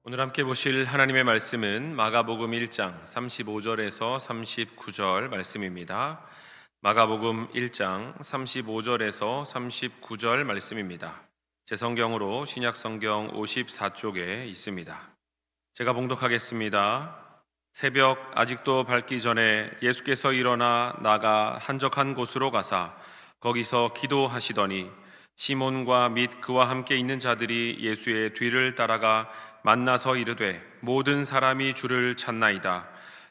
오늘 함께 보실 하나님의 말씀은 마가복음 1장 35절에서 39절 말씀입니다. 마가복음 1장 35절에서 39절 말씀입니다. 제 성경으로 신약성경 54쪽에 있습니다. 제가 봉독하겠습니다. 새벽 아직도 밝기 전에 예수께서 일어나 나가 한적한 곳으로 가사 거기서 기도하시더니 시몬과 및 그와 함께 있는 자들이 예수의 뒤를 따라가 만나서 이르되 모든 사람이 주를 찾나이다.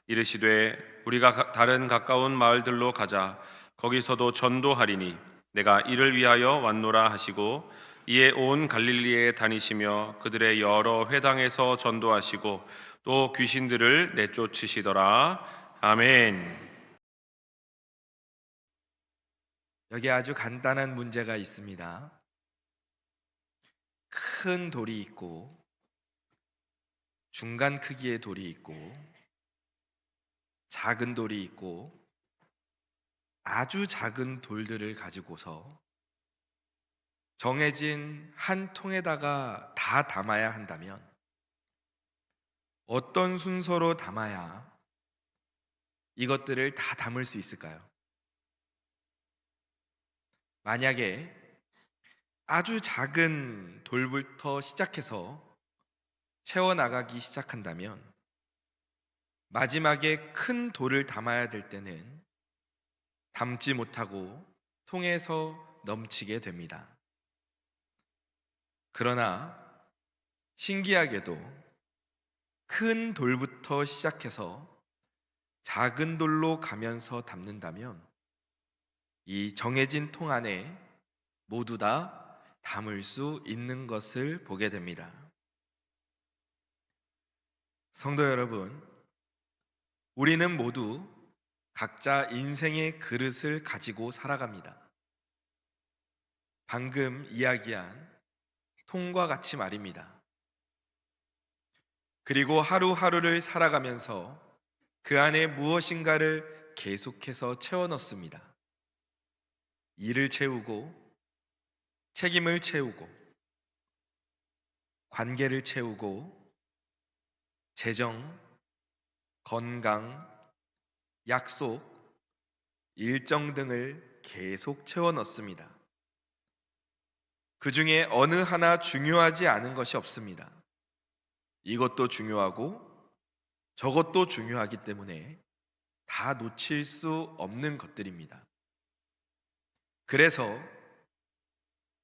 이르시되 우리가 다른 가까운 마을들로 가자. 거기서도 전도하리니 내가 이를 위하여 왔노라 하시고 이에 온 갈릴리에 다니시며 그들의 여러 회당에서 전도하시고 또 귀신들을 내쫓으시더라. 아멘. 여기 아주 간단한 문제가 있습니다. 큰 돌이 있고 중간 크기의 돌이 있고 작은 돌이 있고 아주 작은 돌들을 가지고서 정해진 한 통에다가 다 담아야 한다면 어떤 순서로 담아야 이것들을 다 담을 수 있을까요? 만약에 아주 작은 돌부터 시작해서 채워나가기 시작한다면 마지막에 큰 돌을 담아야 될 때는 담지 못하고 통에서 넘치게 됩니다. 그러나 신기하게도 큰 돌부터 시작해서 작은 돌로 가면서 담는다면 이 정해진 통 안에 모두 다 담을 수 있는 것을 보게 됩니다. 성도 여러분, 우리는 모두 각자 인생의 그릇을 가지고 살아갑니다. 방금 이야기한 통과 같이 말입니다. 그리고 하루하루를 살아가면서 그 안에 무엇인가를 계속해서 채워 넣습니다. 일을 채우고, 책임을 채우고, 관계를 채우고, 재정, 건강, 약속, 일정 등을 계속 채워 넣습니다. 그 중에 어느 하나 중요하지 않은 것이 없습니다. 이것도 중요하고 저것도 중요하기 때문에 다 놓칠 수 없는 것들입니다. 그래서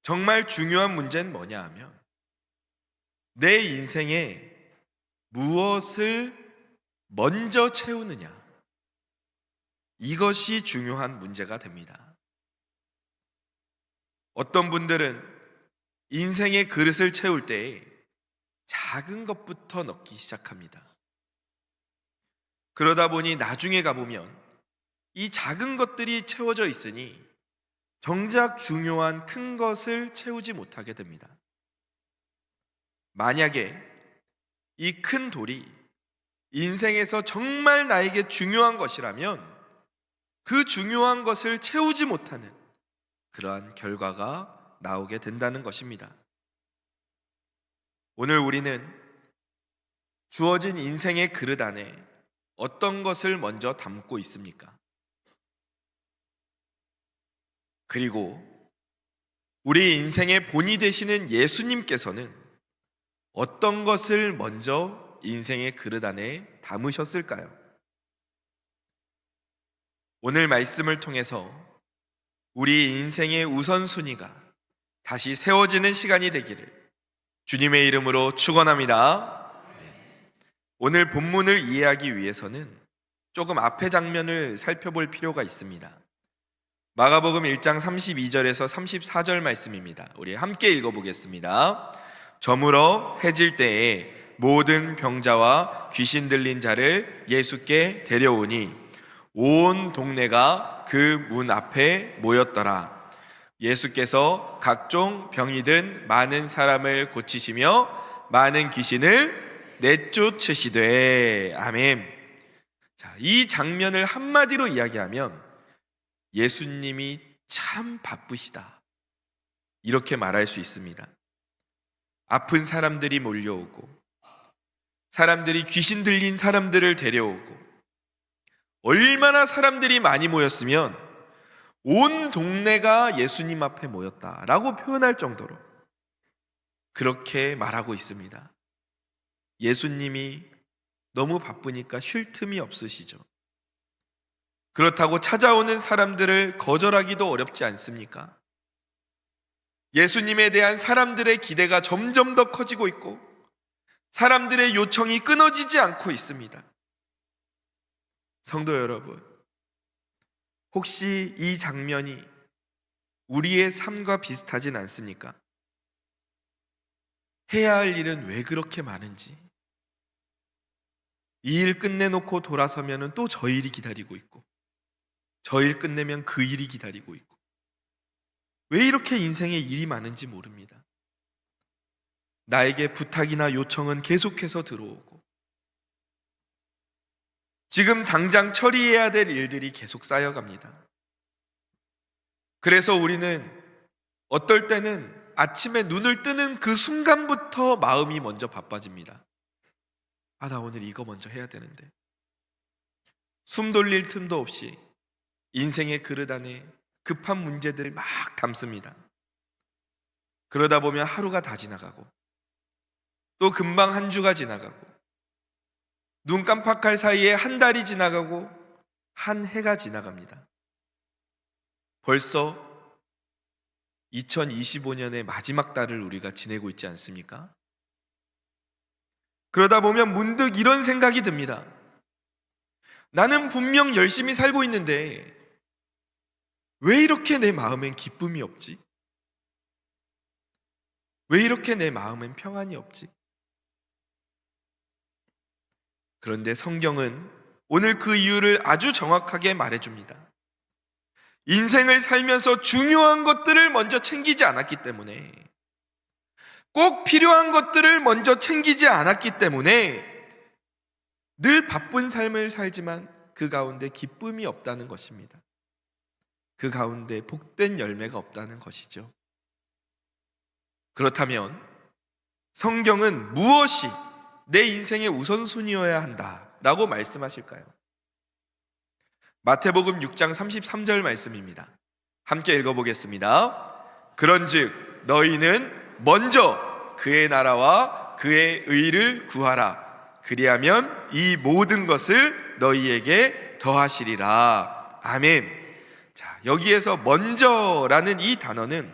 정말 중요한 문제는 뭐냐 하면 내 인생에 무엇을 먼저 채우느냐, 이것이 중요한 문제가 됩니다. 어떤 분들은 인생의 그릇을 채울 때 작은 것부터 넣기 시작합니다. 그러다 보니 나중에 가보면 이 작은 것들이 채워져 있으니 정작 중요한 큰 것을 채우지 못하게 됩니다. 만약에 이 큰 돌이 인생에서 정말 나에게 중요한 것이라면 그 중요한 것을 채우지 못하는 그러한 결과가 나오게 된다는 것입니다. 오늘 우리는 주어진 인생의 그릇 안에 어떤 것을 먼저 담고 있습니까? 그리고 우리 인생의 본이 되시는 예수님께서는 어떤 것을 먼저 인생의 그릇 안에 담으셨을까요? 오늘 말씀을 통해서 우리 인생의 우선순위가 다시 세워지는 시간이 되기를 주님의 이름으로 축원합니다. 오늘 본문을 이해하기 위해서는 조금 앞의 장면을 살펴볼 필요가 있습니다. 마가복음 1장 32절에서 34절 말씀입니다. 우리 함께 읽어보겠습니다. 저물어 해질 때에 모든 병자와 귀신 들린 자를 예수께 데려오니 온 동네가 그 문 앞에 모였더라. 예수께서 각종 병이 든 많은 사람을 고치시며 많은 귀신을 내쫓으시되. 아멘. 자, 이 장면을 한마디로 이야기하면 예수님이 참 바쁘시다, 이렇게 말할 수 있습니다. 아픈 사람들이 몰려오고 사람들이 귀신 들린 사람들을 데려오고 얼마나 사람들이 많이 모였으면 온 동네가 예수님 앞에 모였다라고 표현할 정도로 그렇게 말하고 있습니다. 예수님이 너무 바쁘니까 쉴 틈이 없으시죠. 그렇다고 찾아오는 사람들을 거절하기도 어렵지 않습니까? 예수님에 대한 사람들의 기대가 점점 더 커지고 있고 사람들의 요청이 끊어지지 않고 있습니다. 성도 여러분, 혹시 이 장면이 우리의 삶과 비슷하진 않습니까? 해야 할 일은 왜 그렇게 많은지, 이 일 끝내놓고 돌아서면 또 저 일이 기다리고 있고 저 일 끝내면 그 일이 기다리고 있고, 왜 이렇게 인생에 일이 많은지 모릅니다. 나에게 부탁이나 요청은 계속해서 들어오고 지금 당장 처리해야 될 일들이 계속 쌓여갑니다. 그래서 우리는 어떨 때는 아침에 눈을 뜨는 그 순간부터 마음이 먼저 바빠집니다. 나 오늘 이거 먼저 해야 되는데. 숨 돌릴 틈도 없이 인생의 그릇 안에 급한 문제들을 막 담습니다. 그러다 보면 하루가 다 지나가고 또 금방 한 주가 지나가고 눈 깜빡할 사이에 한 달이 지나가고 한 해가 지나갑니다. 벌써 2025년의 마지막 달을 우리가 지내고 있지 않습니까? 그러다 보면 문득 이런 생각이 듭니다. 나는 분명 열심히 살고 있는데 왜 이렇게 내 마음엔 기쁨이 없지? 왜 이렇게 내 마음엔 평안이 없지? 그런데 성경은 오늘 그 이유를 아주 정확하게 말해줍니다. 인생을 살면서 중요한 것들을 먼저 챙기지 않았기 때문에, 꼭 필요한 것들을 먼저 챙기지 않았기 때문에 늘 바쁜 삶을 살지만 그 가운데 기쁨이 없다는 것입니다. 그 가운데 복된 열매가 없다는 것이죠. 그렇다면 성경은 무엇이 내 인생의 우선순위여야 한다라고 말씀하실까요? 마태복음 6장 33절 말씀입니다. 함께 읽어보겠습니다. 그런즉 너희는 먼저 그의 나라와 그의 의를 구하라. 그리하면 이 모든 것을 너희에게 더하시리라. 아멘. 자, 여기에서 먼저라는 이 단어는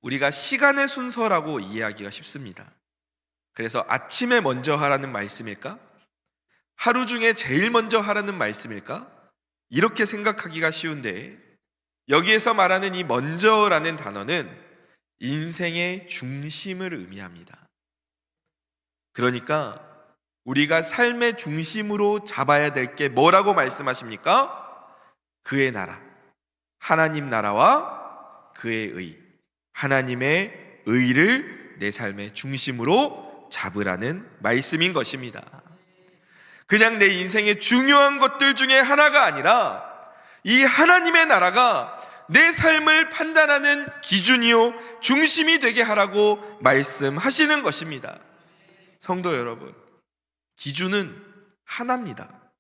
우리가 시간의 순서라고 이해하기가 쉽습니다. 그래서 아침에 먼저 하라는 말씀일까? 하루 중에 제일 먼저 하라는 말씀일까? 이렇게 생각하기가 쉬운데, 여기에서 말하는 이 먼저라는 단어는 인생의 중심을 의미합니다. 그러니까 우리가 삶의 중심으로 잡아야 될 게 뭐라고 말씀하십니까? 그의 나라, 하나님 나라와 그의 의, 하나님의 의를 내 삶의 중심으로 잡으라는 말씀인 것입니다. 그냥 내 인생의 중요한 것들 중에 하나가 아니라 이 하나님의 나라가 내 삶을 판단하는 기준이요 중심이 되게 하라고 말씀하시는 것입니다. 성도 여러분, 기준은 하나입니다.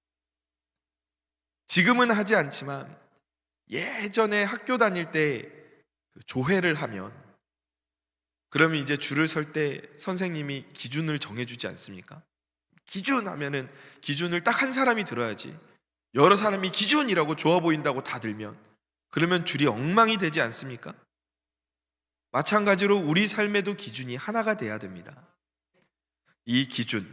지금은 하지 않지만 예전에 학교 다닐 때 조회를 하면, 그러면 이제 줄을 설 때 선생님이 기준을 정해주지 않습니까? 기준 하면은 기준을 딱 한 사람이 들어야지, 여러 사람이 기준이라고 좋아 보인다고 다 들면 그러면 줄이 엉망이 되지 않습니까? 마찬가지로 우리 삶에도 기준이 하나가 돼야 됩니다. 이 기준,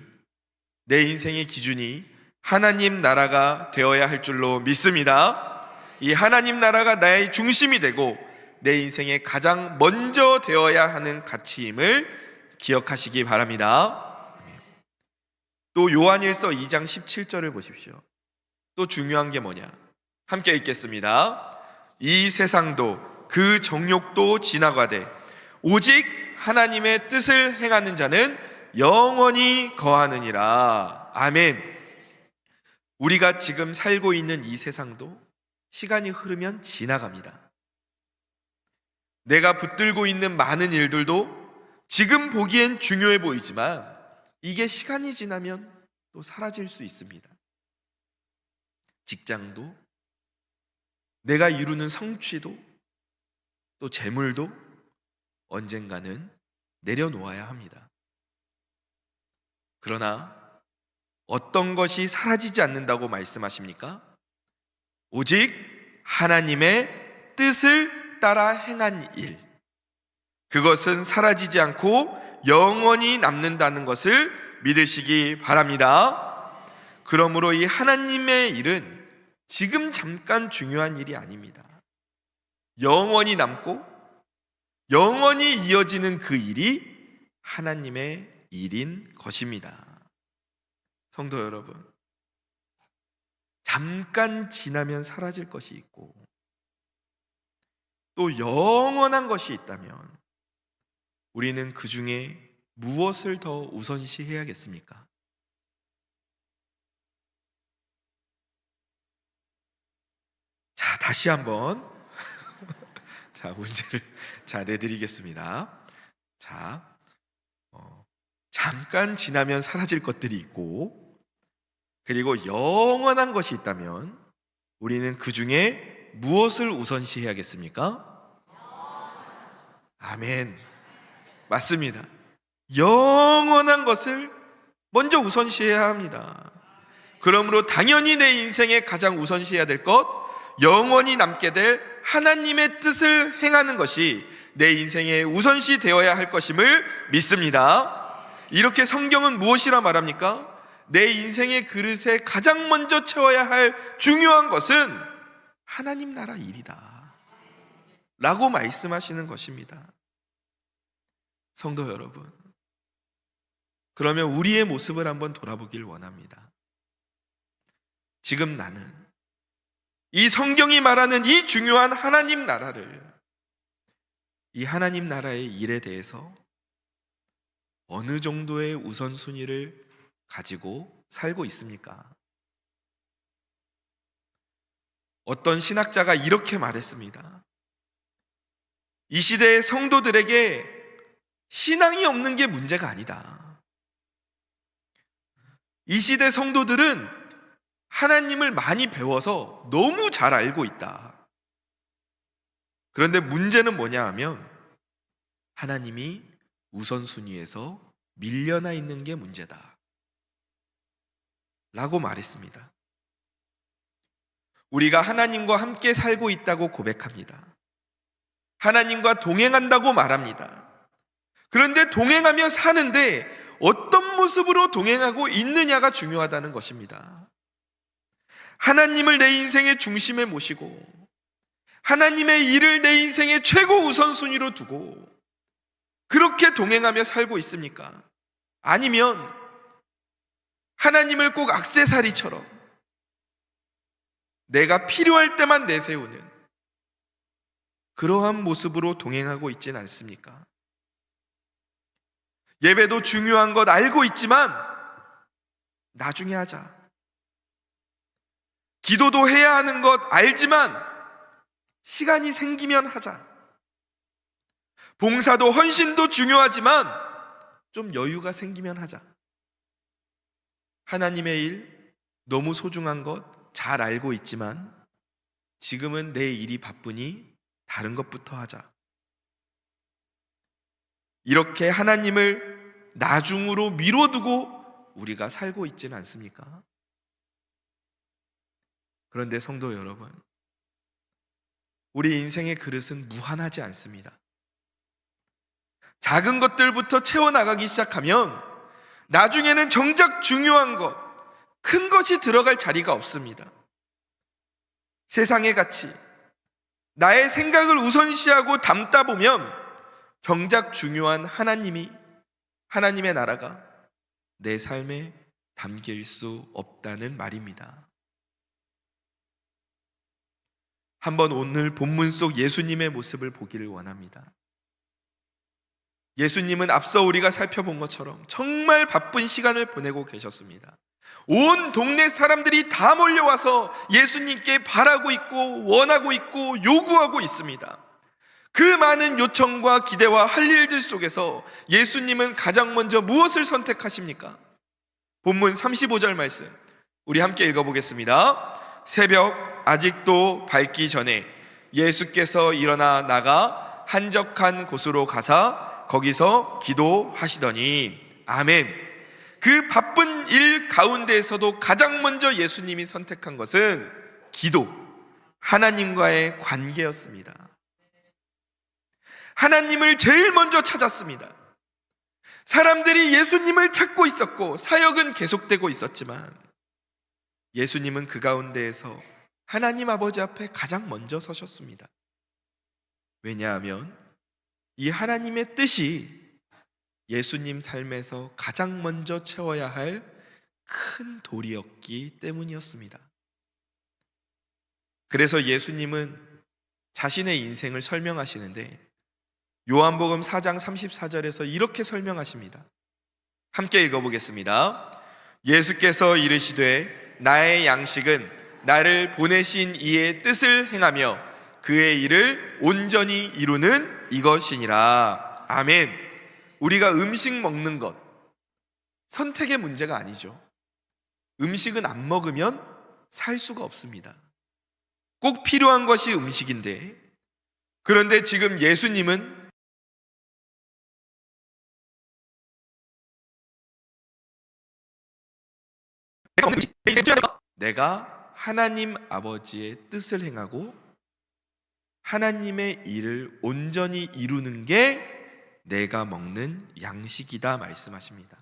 내 인생의 기준이 하나님 나라가 되어야 할 줄로 믿습니다. 이 하나님 나라가 나의 중심이 되고 내 인생의 가장 먼저 되어야 하는 가치임을 기억하시기 바랍니다. 또 요한일서 2장 17절을 보십시오. 또 중요한 게 뭐냐? 함께 읽겠습니다. 이 세상도 그 정욕도 지나가되 오직 하나님의 뜻을 행하는 자는 영원히 거하느니라. 아멘. 우리가 지금 살고 있는 이 세상도 시간이 흐르면 지나갑니다. 내가 붙들고 있는 많은 일들도 지금 보기엔 중요해 보이지만 이게 시간이 지나면 또 사라질 수 있습니다. 직장도, 내가 이루는 성취도, 또 재물도 언젠가는 내려놓아야 합니다. 그러나 어떤 것이 사라지지 않는다고 말씀하십니까? 오직 하나님의 뜻을 따라 행한 일, 그것은 사라지지 않고 영원히 남는다는 것을 믿으시기 바랍니다. 그러므로 이 하나님의 일은 지금 잠깐 중요한 일이 아닙니다. 영원히 남고 영원히 이어지는 그 일이 하나님의 일인 것입니다. 성도 여러분, 잠깐 지나면 사라질 것이 있고 또 영원한 것이 있다면 우리는 그 중에 무엇을 더 우선시해야겠습니까? 자, 다시 한번 문제를 내드리겠습니다. 잠깐 지나면 사라질 것들이 있고 그리고 영원한 것이 있다면 우리는 그 중에 무엇을 우선시해야겠습니까? 아멘. 맞습니다. 영원한 것을 먼저 우선시해야 합니다. 그러므로 당연히 내 인생에 가장 우선시해야 될 것, 영원히 남게 될 하나님의 뜻을 행하는 것이 내 인생에 우선시 되어야 할 것임을 믿습니다. 이렇게 성경은 무엇이라 말합니까? 내 인생의 그릇에 가장 먼저 채워야 할 중요한 것은 하나님 나라 일이다 라고 말씀하시는 것입니다. 성도 여러분, 그러면 우리의 모습을 한번 돌아보길 원합니다. 지금 나는 이 성경이 말하는 이 중요한 하나님 나라를, 이 하나님 나라의 일에 대해서 어느 정도의 우선순위를 가지고 살고 있습니까? 어떤 신학자가 이렇게 말했습니다. 이 시대의 성도들에게 신앙이 없는 게 문제가 아니다. 이 시대 성도들은 하나님을 많이 배워서 너무 잘 알고 있다. 그런데 문제는 뭐냐 하면 하나님이 우선순위에서 밀려나 있는 게 문제다 라고 말했습니다. 우리가 하나님과 함께 살고 있다고 고백합니다. 하나님과 동행한다고 말합니다. 그런데 동행하며 사는데 어떤 모습으로 동행하고 있느냐가 중요하다는 것입니다. 하나님을 내 인생의 중심에 모시고 하나님의 일을 내 인생의 최고 우선순위로 두고 그렇게 동행하며 살고 있습니까? 아니면 하나님을 꼭 액세서리처럼 내가 필요할 때만 내세우는 그러한 모습으로 동행하고 있지는 않습니까? 예배도 중요한 것 알고 있지만 나중에 하자. 기도도 해야 하는 것 알지만 시간이 생기면 하자. 봉사도 헌신도 중요하지만 좀 여유가 생기면 하자. 하나님의 일 너무 소중한 것 잘 알고 있지만 지금은 내 일이 바쁘니 다른 것부터 하자. 이렇게 하나님을 나중으로 미뤄두고 우리가 살고 있지는 않습니까? 그런데 성도 여러분, 우리 인생의 그릇은 무한하지 않습니다. 작은 것들부터 채워나가기 시작하면 나중에는 정작 중요한 것, 큰 것이 들어갈 자리가 없습니다. 세상의 가치, 나의 생각을 우선시하고 담다 보면 정작 중요한 하나님의 나라가 내 삶에 담길 수 없다는 말입니다. 한번 오늘 본문 속 예수님의 모습을 보기를 원합니다. 예수님은 앞서 우리가 살펴본 것처럼 정말 바쁜 시간을 보내고 계셨습니다. 온 동네 사람들이 다 몰려와서 예수님께 바라고 있고 원하고 있고 요구하고 있습니다. 그 많은 요청과 기대와 할 일들 속에서 예수님은 가장 먼저 무엇을 선택하십니까? 본문 35절 말씀 우리 함께 읽어보겠습니다. 새벽 아직도 밝기 전에 예수께서 일어나 나가 한적한 곳으로 가사 거기서 기도하시더니 아멘. 그 바쁜 일 가운데에서도 가장 먼저 예수님이 선택한 것은 기도, 하나님과의 관계였습니다. 하나님을 제일 먼저 찾았습니다. 사람들이 예수님을 찾고 있었고 사역은 계속되고 있었지만 예수님은 그 가운데에서 하나님 아버지 앞에 가장 먼저 서셨습니다. 왜냐하면 이 하나님의 뜻이 예수님 삶에서 가장 먼저 채워야 할 큰 돌이었기 때문이었습니다. 그래서 예수님은 자신의 인생을 설명하시는데 요한복음 4장 34절에서 이렇게 설명하십니다. 함께 읽어보겠습니다. 예수께서 이르시되 나의 양식은 나를 보내신 이의 뜻을 행하며 그의 일을 온전히 이루는 이것이니라. 아멘. 우리가 음식 먹는 것 선택의 문제가 아니죠. 음식은 안 먹으면 살 수가 없습니다. 꼭 필요한 것이 음식인데, 그런데 지금 예수님은 내가 하나님 아버지의 뜻을 행하고 하나님의 일을 온전히 이루는 게 내가 먹는 양식이다 말씀하십니다.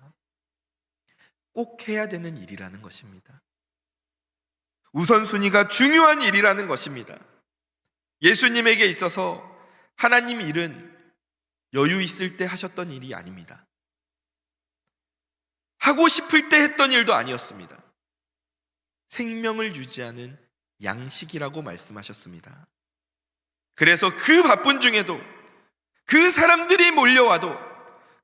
꼭 해야 되는 일이라는 것입니다. 우선순위가 중요한 일이라는 것입니다. 예수님에게 있어서 하나님 일은 여유 있을 때 하셨던 일이 아닙니다. 하고 싶을 때 했던 일도 아니었습니다. 생명을 유지하는 양식이라고 말씀하셨습니다. 그래서 그 바쁜 중에도 그 사람들이 몰려와도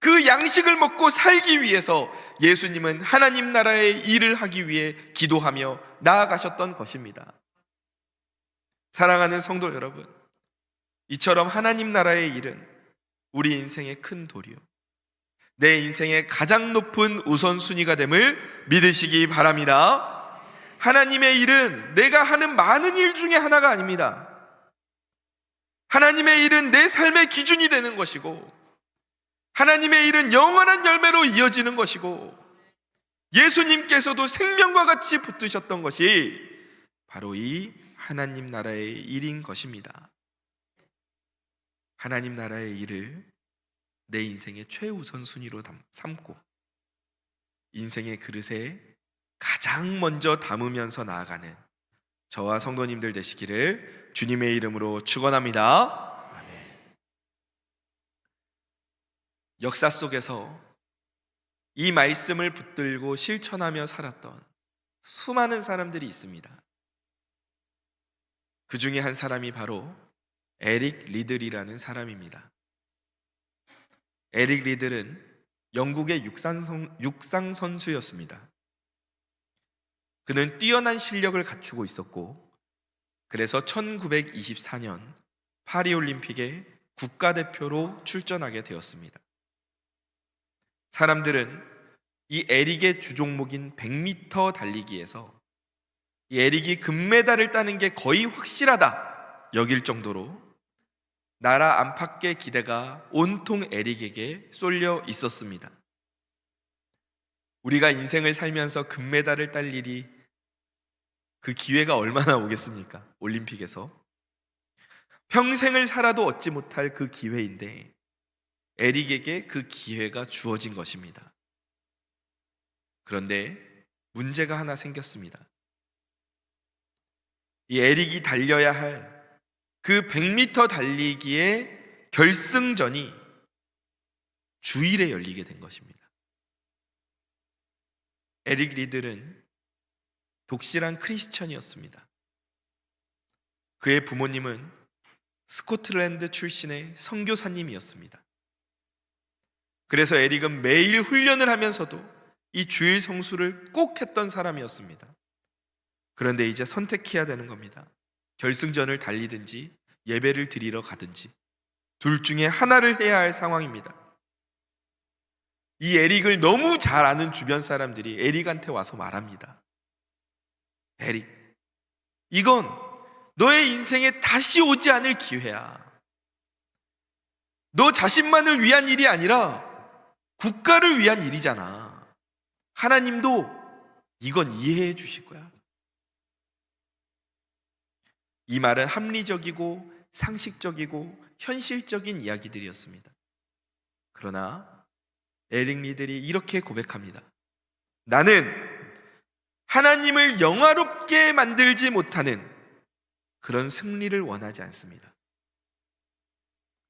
그 양식을 먹고 살기 위해서 예수님은 하나님 나라의 일을 하기 위해 기도하며 나아가셨던 것입니다. 사랑하는 성도 여러분, 이처럼 하나님 나라의 일은 우리 인생의 큰 도리요, 내 인생의 가장 높은 우선순위가 됨을 믿으시기 바랍니다. 하나님의 일은 내가 하는 많은 일 중에 하나가 아닙니다. 하나님의 일은 내 삶의 기준이 되는 것이고, 하나님의 일은 영원한 열매로 이어지는 것이고, 예수님께서도 생명과 같이 붙드셨던 것이 바로 이 하나님 나라의 일인 것입니다. 하나님 나라의 일을 내 인생의 최우선 순위로 삼고 인생의 그릇에 가장 먼저 담으면서 나아가는 저와 성도님들 되시기를 주님의 이름으로 축원합니다. 아멘. 역사 속에서 이 말씀을 붙들고 실천하며 살았던 수많은 사람들이 있습니다. 그 중에 한 사람이 바로 에릭 리들이라는 사람입니다. 에릭 리들은 영국의 육상 선수였습니다. 그는 뛰어난 실력을 갖추고 있었고, 그래서 1924년 파리올림픽에 국가대표로 출전하게 되었습니다. 사람들은 이 에릭의 주종목인 100m 달리기에서 이 에릭이 금메달을 따는 게 거의 확실하다 여길 정도로 나라 안팎의 기대가 온통 에릭에게 쏠려 있었습니다. 우리가 인생을 살면서 금메달을 딸 일이, 그 기회가 얼마나 오겠습니까? 올림픽에서 평생을 살아도 얻지 못할 그 기회인데 에릭에게 그 기회가 주어진 것입니다. 그런데 문제가 하나 생겼습니다. 이 에릭이 달려야 할 그 100m 달리기의 결승전이 주일에 열리게 된 것입니다. 에릭 리들은 독실한 크리스천이었습니다. 그의 부모님은 스코틀랜드 출신의 선교사님이었습니다. 그래서 에릭은 매일 훈련을 하면서도 이 주일 성수를 꼭 했던 사람이었습니다. 그런데 이제 선택해야 되는 겁니다. 결승전을 달리든지 예배를 드리러 가든지. 둘 중에 하나를 해야 할 상황입니다. 이 에릭을 너무 잘 아는 주변 사람들이 에릭한테 와서 말합니다. 에릭, 이건 너의 인생에 다시 오지 않을 기회야. 너 자신만을 위한 일이 아니라 국가를 위한 일이잖아. 하나님도 이건 이해해 주실 거야. 이 말은 합리적이고 상식적이고 현실적인 이야기들이었습니다. 그러나 에릭 리들이 이렇게 고백합니다. 나는 하나님을 영화롭게 만들지 못하는 그런 승리를 원하지 않습니다.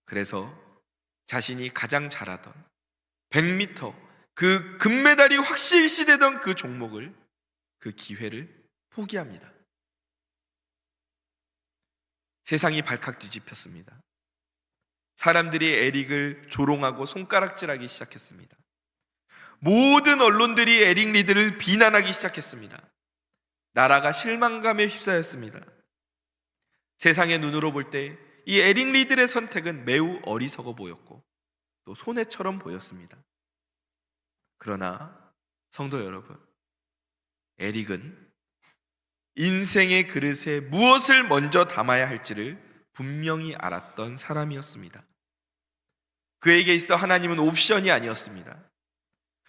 그래서 자신이 가장 잘하던 100m 그 금메달이 확실시되던 그 종목을, 그 기회를 포기합니다. 세상이 발칵 뒤집혔습니다. 사람들이 에릭을 조롱하고 손가락질하기 시작했습니다. 모든 언론들이 에릭 리드를 비난하기 시작했습니다. 나라가 실망감에 휩싸였습니다. 세상의 눈으로 볼 때 이 에릭 리드의 선택은 매우 어리석어 보였고 또 손해처럼 보였습니다. 그러나 성도 여러분, 에릭은 인생의 그릇에 무엇을 먼저 담아야 할지를 분명히 알았던 사람이었습니다. 그에게 있어 하나님은 옵션이 아니었습니다.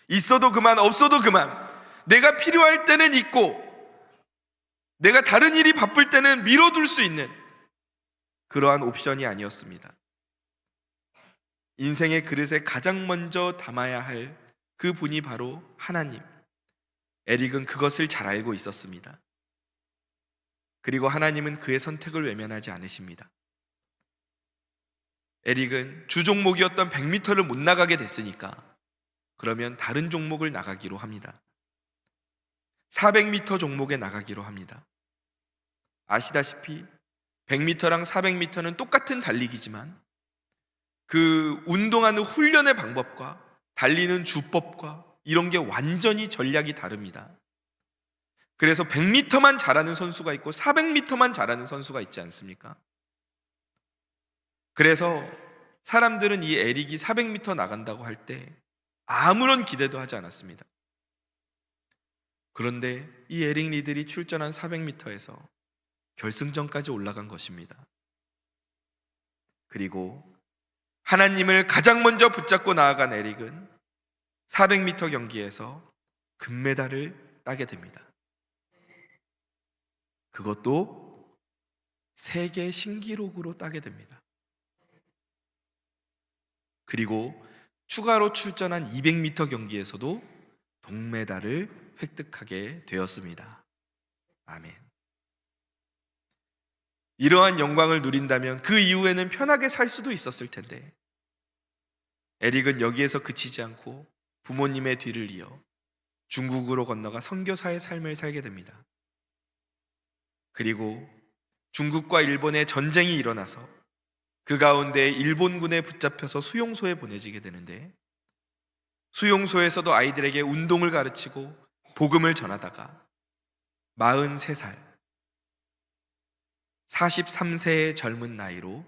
있어도 그만, 없어도 그만. 내가 필요할 때는 있고 내가 다른 일이 바쁠 때는 미뤄둘 수 있는 그러한 옵션이 아니었습니다. 인생의 그릇에 가장 먼저 담아야 할 그 분이 바로 하나님. 에릭은 그것을 잘 알고 있었습니다. 그리고 하나님은 그의 선택을 외면하지 않으십니다. 에릭은 주 종목이었던 100m를 못 나가게 됐으니까 그러면 다른 종목을 나가기로 합니다. 400m 종목에 나가기로 합니다. 아시다시피 100m랑 400m는 똑같은 달리기지만 그 운동하는 훈련의 방법과 달리는 주법과 이런 게 완전히 전략이 다릅니다. 그래서 100m만 잘하는 선수가 있고 400m만 잘하는 선수가 있지 않습니까? 그래서 사람들은 이 에릭이 400m 나간다고 할 때 아무런 기대도 하지 않았습니다. 그런데 이 에릭 리들이 출전한 400m에서 결승전까지 올라간 것입니다. 그리고 하나님을 가장 먼저 붙잡고 나아간 에릭은 400m 경기에서 금메달을 따게 됩니다. 그것도 세계 신기록으로 따게 됩니다. 그리고 추가로 출전한 200m 경기에서도 동메달을 획득하게 되었습니다. 아멘. 이러한 영광을 누린다면 그 이후에는 편하게 살 수도 있었을 텐데 에릭은 여기에서 그치지 않고 부모님의 뒤를 이어 중국으로 건너가 선교사의 삶을 살게 됩니다. 그리고 중국과 일본의 전쟁이 일어나서 그 가운데 일본군에 붙잡혀서 수용소에 보내지게 되는데 수용소에서도 아이들에게 운동을 가르치고 복음을 전하다가 43살 43세의 젊은 나이로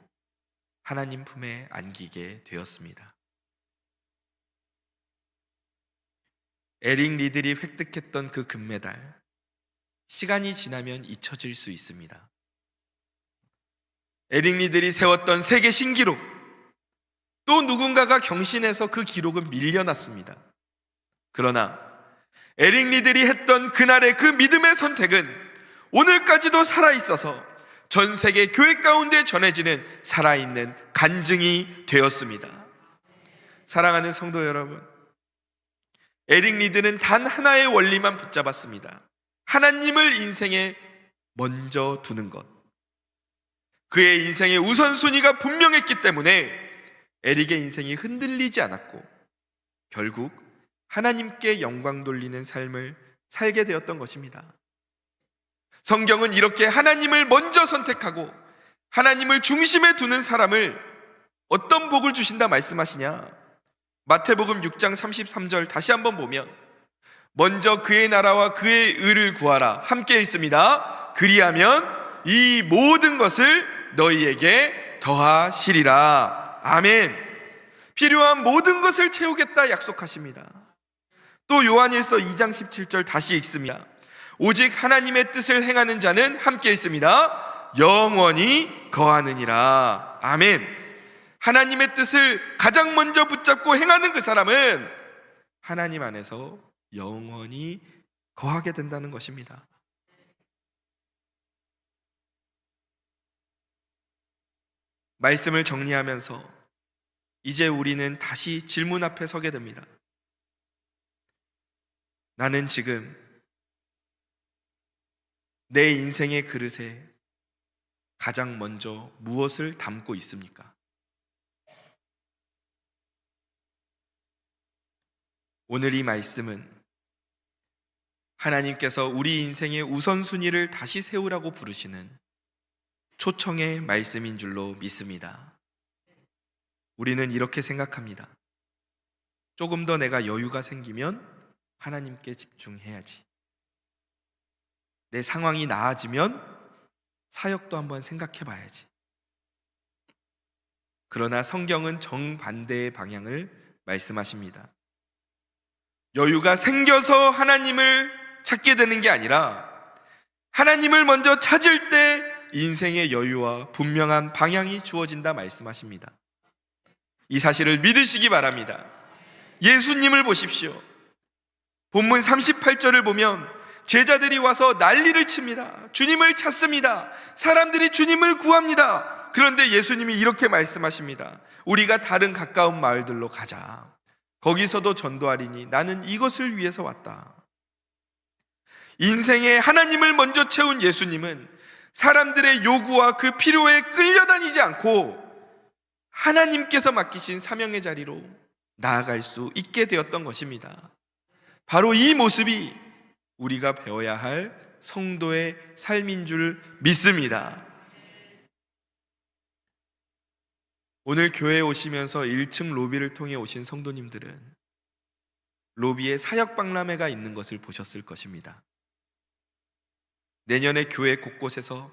하나님 품에 안기게 되었습니다. 에릭 리들이 획득했던 그 금메달, 시간이 지나면 잊혀질 수 있습니다. 에릭 리들이 세웠던 세계 신기록, 또 누군가가 경신해서 그 기록은 밀려났습니다. 그러나 에릭 리들이 했던 그날의 그 믿음의 선택은 오늘까지도 살아있어서 전 세계 교회 가운데 전해지는 살아있는 간증이 되었습니다. 사랑하는 성도 여러분, 에릭 리드는 단 하나의 원리만 붙잡았습니다. 하나님을 인생에 먼저 두는 것. 그의 인생의 우선순위가 분명했기 때문에 에릭의 인생이 흔들리지 않았고 결국 하나님께 영광 돌리는 삶을 살게 되었던 것입니다. 성경은 이렇게 하나님을 먼저 선택하고 하나님을 중심에 두는 사람을 어떤 복을 주신다 말씀하시냐? 마태복음 6장 33절 다시 한번 보면 먼저 그의 나라와 그의 의를 구하라 함께 있습니다. 그리하면 이 모든 것을 너희에게 더하시리라. 아멘. 필요한 모든 것을 채우겠다 약속하십니다. 또 요한일서 2장 17절 다시 읽습니다. 오직 하나님의 뜻을 행하는 자는 함께 있습니다. 영원히 거하느니라. 아멘. 하나님의 뜻을 가장 먼저 붙잡고 행하는 그 사람은 하나님 안에서 영원히 거하게 된다는 것입니다. 말씀을 정리하면서 이제 우리는 다시 질문 앞에 서게 됩니다. 나는 지금 내 인생의 그릇에 가장 먼저 무엇을 담고 있습니까? 오늘 이 말씀은 하나님께서 우리 인생의 우선순위를 다시 세우라고 부르시는 초청의 말씀인 줄로 믿습니다. 우리는 이렇게 생각합니다. 조금 더 내가 여유가 생기면 하나님께 집중해야지. 내 상황이 나아지면 사역도 한번 생각해 봐야지. 그러나 성경은 정반대의 방향을 말씀하십니다. 여유가 생겨서 하나님을 찾게 되는 게 아니라 하나님을 먼저 찾을 때 인생의 여유와 분명한 방향이 주어진다 말씀하십니다. 이 사실을 믿으시기 바랍니다. 예수님을 보십시오. 본문 38절을 보면 제자들이 와서 난리를 칩니다. 주님을 찾습니다. 사람들이 주님을 구합니다. 그런데 예수님이 이렇게 말씀하십니다. 우리가 다른 가까운 마을들로 가자. 거기서도 전도하리니 나는 이것을 위해서 왔다. 인생에 하나님을 먼저 채운 예수님은 사람들의 요구와 그 필요에 끌려다니지 않고 하나님께서 맡기신 사명의 자리로 나아갈 수 있게 되었던 것입니다. 바로 이 모습이 우리가 배워야 할 성도의 삶인 줄 믿습니다. 오늘 교회에 오시면서 1층 로비를 통해 오신 성도님들은 로비에 사역 박람회가 있는 것을 보셨을 것입니다. 내년에 교회 곳곳에서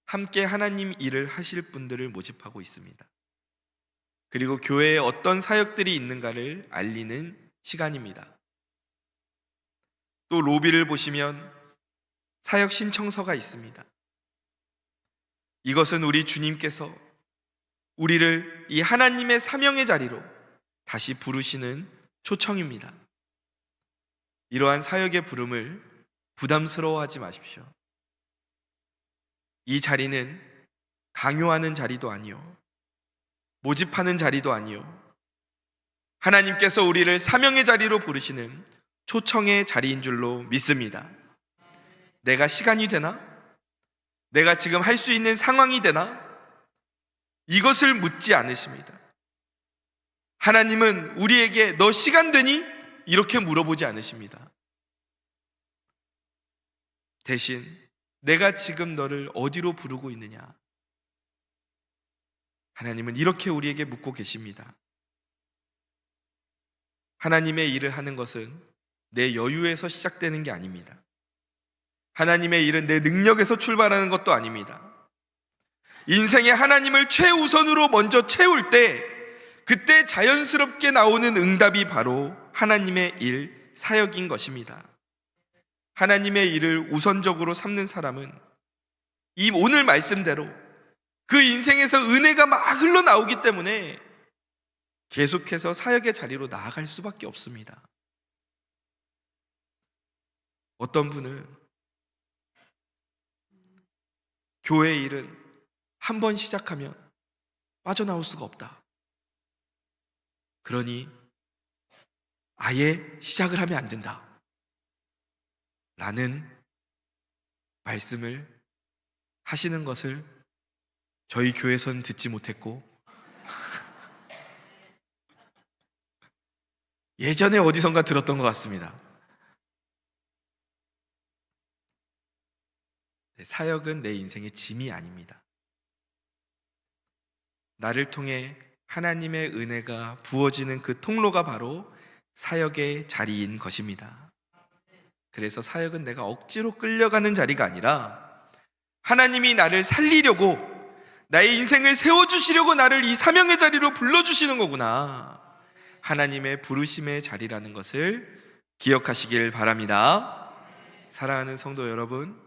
함께 하나님 일을 하실 분들을 모집하고 있습니다. 그리고 교회에 어떤 사역들이 있는가를 알리는 시간입니다. 또 로비를 보시면 사역 신청서가 있습니다. 이것은 우리 주님께서 우리를 이 하나님의 사명의 자리로 다시 부르시는 초청입니다. 이러한 사역의 부름을 부담스러워하지 마십시오. 이 자리는 강요하는 자리도 아니요, 모집하는 자리도 아니요, 하나님께서 우리를 사명의 자리로 부르시는 초청의 자리인 줄로 믿습니다. 내가 시간이 되나? 내가 지금 할 수 있는 상황이 되나? 이것을 묻지 않으십니다. 하나님은 우리에게 너 시간 되니? 이렇게 물어보지 않으십니다. 대신 내가 지금 너를 어디로 부르고 있느냐? 하나님은 이렇게 우리에게 묻고 계십니다. 하나님의 일을 하는 것은 내 여유에서 시작되는 게 아닙니다. 하나님의 일은 내 능력에서 출발하는 것도 아닙니다. 인생에 하나님을 최우선으로 먼저 채울 때 그때 자연스럽게 나오는 응답이 바로 하나님의 일, 사역인 것입니다. 하나님의 일을 우선적으로 삼는 사람은 이 오늘 말씀대로 그 인생에서 은혜가 막 흘러나오기 때문에 계속해서 사역의 자리로 나아갈 수밖에 없습니다. 어떤 분은 교회 일은 한 번 시작하면 빠져나올 수가 없다. 그러니 아예 시작을 하면 안 된다. 라는 말씀을 하시는 것을 저희 교회에서는 듣지 못했고 예전에 어디선가 들었던 것 같습니다. 사역은 내 인생의 짐이 아닙니다. 나를 통해 하나님의 은혜가 부어지는 그 통로가 바로 사역의 자리인 것입니다. 그래서 사역은 내가 억지로 끌려가는 자리가 아니라 하나님이 나를 살리려고, 나의 인생을 세워주시려고 나를 이 사명의 자리로 불러주시는 거구나. 하나님의 부르심의 자리라는 것을 기억하시길 바랍니다. 사랑하는 성도 여러분,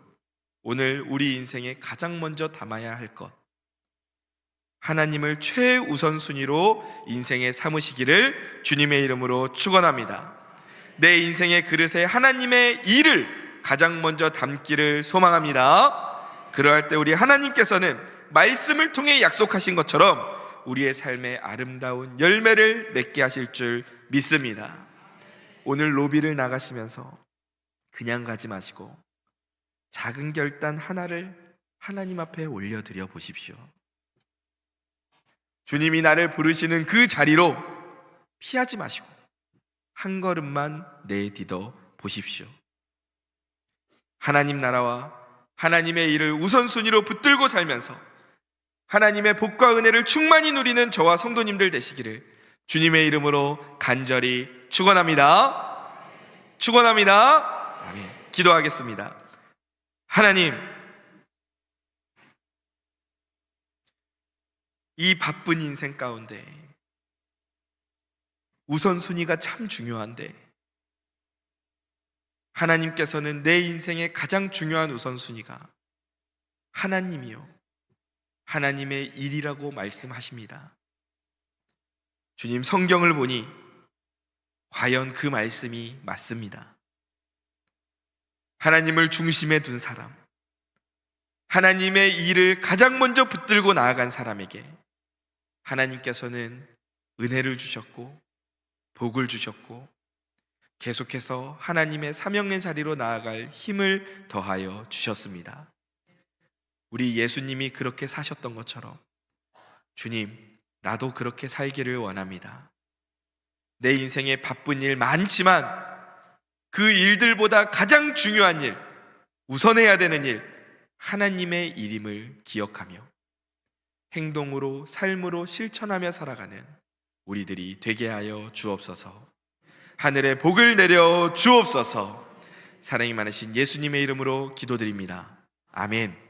오늘 우리 인생에 가장 먼저 담아야 할 것, 하나님을 최우선순위로 인생에 삼으시기를 주님의 이름으로 축원합니다. 내 인생의 그릇에 하나님의 일을 가장 먼저 담기를 소망합니다. 그러할 때 우리 하나님께서는 말씀을 통해 약속하신 것처럼 우리의 삶에 아름다운 열매를 맺게 하실 줄 믿습니다. 오늘 로비를 나가시면서 그냥 가지 마시고 작은 결단 하나를 하나님 앞에 올려드려 보십시오. 주님이 나를 부르시는 그 자리로 피하지 마시고 한 걸음만 내디뎌 보십시오. 하나님 나라와 하나님의 일을 우선순위로 붙들고 살면서 하나님의 복과 은혜를 충만히 누리는 저와 성도님들 되시기를 주님의 이름으로 간절히 축원합니다. 축원합니다. 아멘. 기도하겠습니다. 하나님, 이 바쁜 인생 가운데 우선순위가 참 중요한데 하나님께서는 내 인생의 가장 중요한 우선순위가 하나님이요, 하나님의 일이라고 말씀하십니다. 주님, 성경을 보니 과연 그 말씀이 맞습니다. 하나님을 중심에 둔 사람, 하나님의 일을 가장 먼저 붙들고 나아간 사람에게 하나님께서는 은혜를 주셨고 복을 주셨고 계속해서 하나님의 사명의 자리로 나아갈 힘을 더하여 주셨습니다. 우리 예수님이 그렇게 사셨던 것처럼 주님, 나도 그렇게 살기를 원합니다. 내 인생에 바쁜 일 많지만 그 일들보다 가장 중요한 일, 우선해야 되는 일, 하나님의 일임을 기억하며 행동으로, 삶으로 실천하며 살아가는 우리들이 되게 하여 주옵소서. 하늘의 복을 내려 주옵소서. 사랑이 많으신 예수님의 이름으로 기도드립니다. 아멘.